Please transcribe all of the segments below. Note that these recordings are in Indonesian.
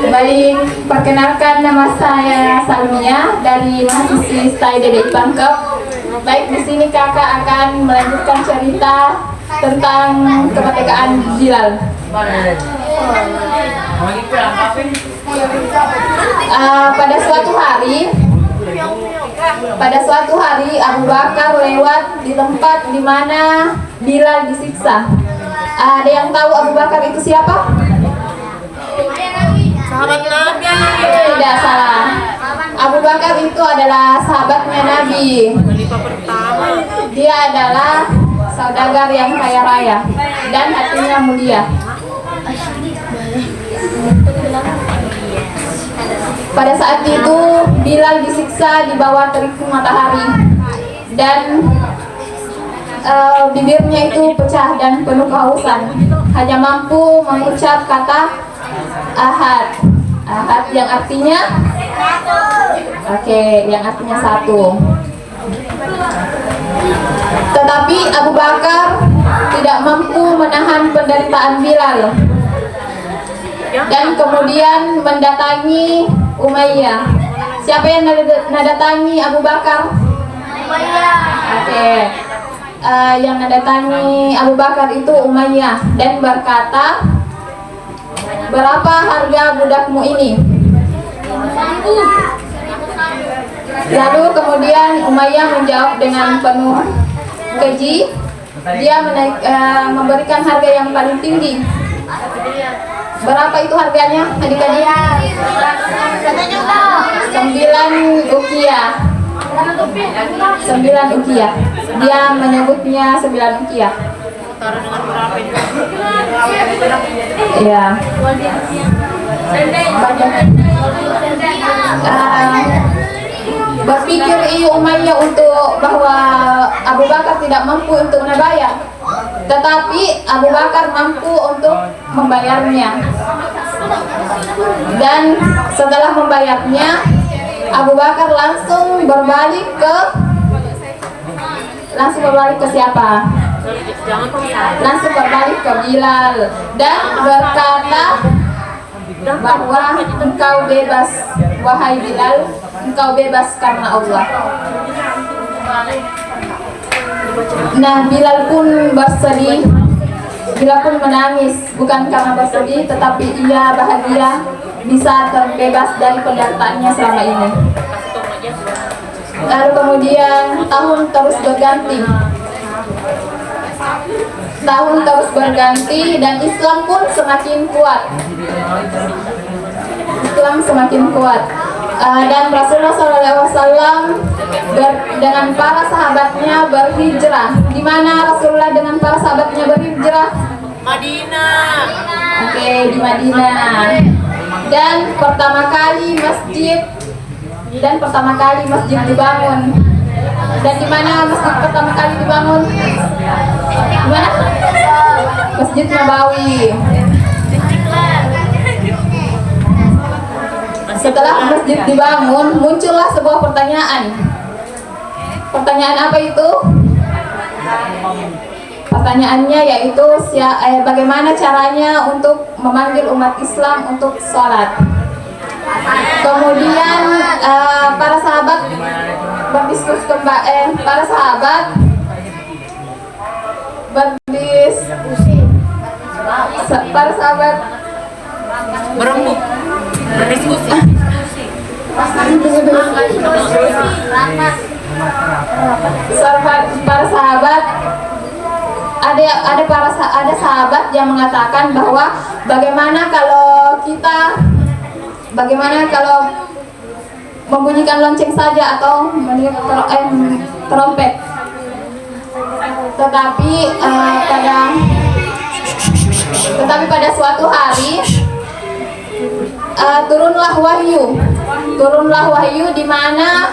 Baik, perkenalkan nama saya Salmia dari mahasiswi STAI Dedek Pangkep. Baik, di sini kakak akan melanjutkan cerita tentang kemerdekaan Bilal. Pada suatu hari Abu Bakar lewat di tempat di mana Bilal disiksa. Ada yang tahu Abu Bakar itu siapa? Sahabat Nabi. Tidak salah. Abu Bakar itu adalah sahabatnya Nabi. Khalifah pertama. Dia adalah saudagar yang kaya raya dan hatinya mulia. Pada saat itu Bilal disiksa di bawah terik matahari dan bibirnya itu pecah dan penuh kehausan. Hanya mampu mengucap kata Ahad. Ahad yang artinya yang artinya satu. Tetapi Abu Bakar tidak mampu menahan penderitaan Bilal dan kemudian mendatangi Umayyah. Siapa yang mendatangi Abu Bakar? Umayyah. Yang mendatangi Abu Bakar itu Umayyah dan berkata, "Berapa harga budakmu ini?" Lalu kemudian Umayyah menjawab dengan penuh keji. Dia memberikan harga yang paling tinggi. Berapa itu harganya adik-adik? 9 ukiah. 9 ukiah. Dia menyebutnya 9 ukiah. Iya. Berpikir Umayyah untuk bahwa Abu Bakar tidak mampu untuk membayar, tetapi Abu Bakar mampu untuk membayarnya. Dan setelah membayarnya, Abu Bakar langsung berbalik ke siapa? Langsung berbalik ke Bilal dan berkata bahwa engkau bebas, wahai Bilal, engkau bebas karena Allah. Nah, Bilal pun bersedih. Bilal pun menangis, bukan karena bersedih, tetapi ia bahagia bisa terbebas dari penderitaannya selama ini. Lalu kemudian tahun terus berganti. Tahun terus berganti dan Islam pun semakin kuat. Islam semakin kuat. Dan Rasulullah SAW dengan para sahabatnya berhijrah. Di mana Rasulullah dengan para sahabatnya berhijrah? Madinah. Di Madinah. Dan pertama kali masjid dibangun. Dan di mana masjid pertama kali dibangun? Di mana? Masjid Nabawi. Setelah masjid dibangun, muncullah sebuah pertanyaan. Pertanyaan apa itu? Pertanyaannya yaitu bagaimana caranya untuk memanggil umat Islam untuk sholat. Kemudian para sahabat berdiskusi Berembuk. Berdiskusi. Para sahabat ada sahabat yang mengatakan bahwa bagaimana kalau membunyikan lonceng saja atau trompet. Tetapi pada suatu hari turunlah wahyu di mana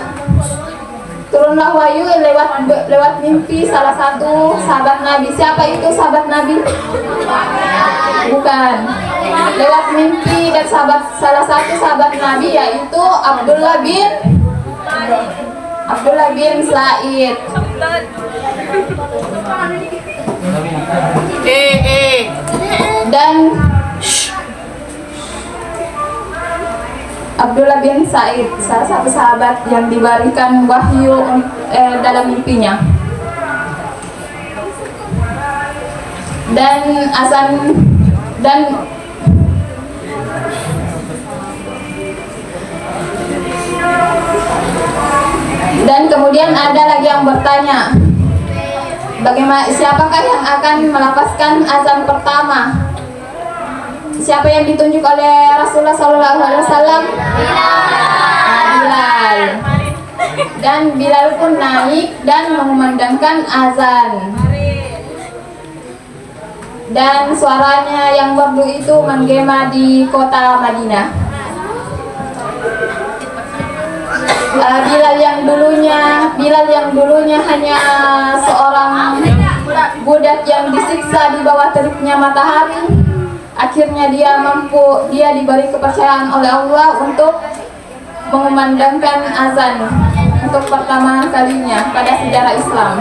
lewat mimpi salah satu sahabat Nabi. Siapa itu sahabat Nabi? Bukan. Lewat mimpi dan salah satu sahabat Nabi yaitu Abdullah bin Said. Abdullah bin Said, salah satu sahabat yang diberikan wahyu dalam mimpinya. Dan azan dan kemudian ada lagi yang bertanya, bagaimana, siapakah yang akan melafazkan azan pertama? Siapa yang ditunjuk oleh Rasulullah SAW? Bilal. Dan Bilal pun naik dan mengumandangkan azan. Dan suaranya yang merdu itu menggema di kota Madinah. Bilal yang dulunya hanya seorang budak yang disiksa di bawah teriknya matahari, akhirnya dia diberi kepercayaan oleh Allah untuk mengumandangkan azan untuk pertama kalinya pada sejarah Islam.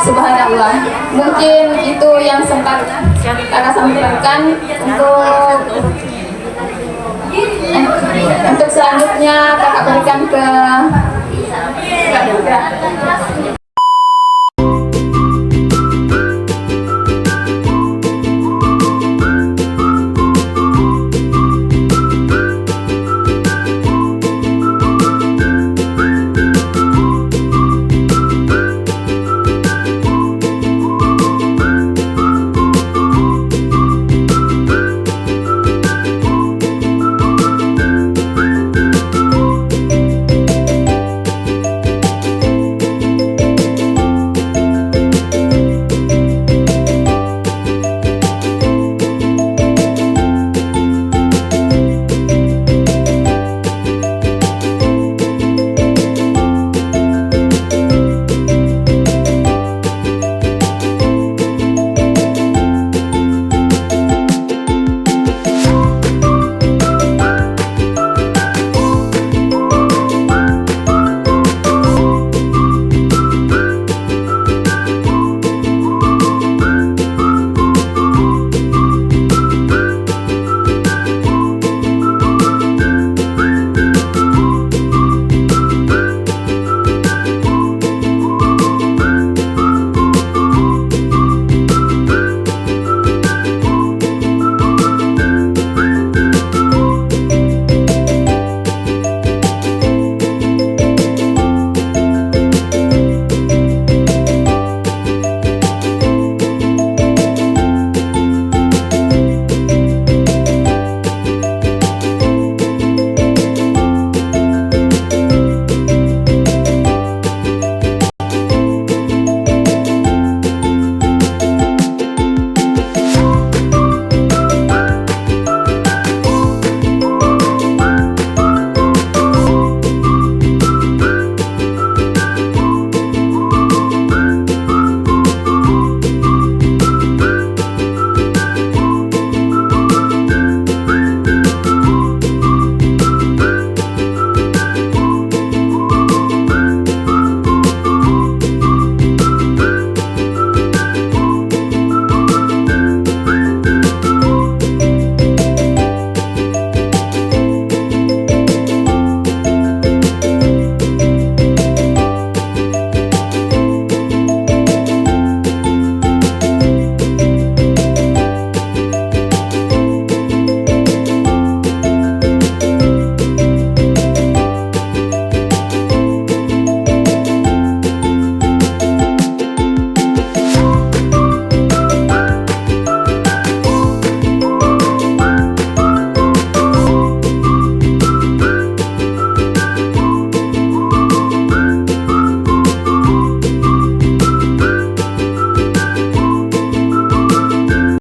Subhanallah. Mungkin itu yang sempat kakak sampaikan. Untuk selanjutnya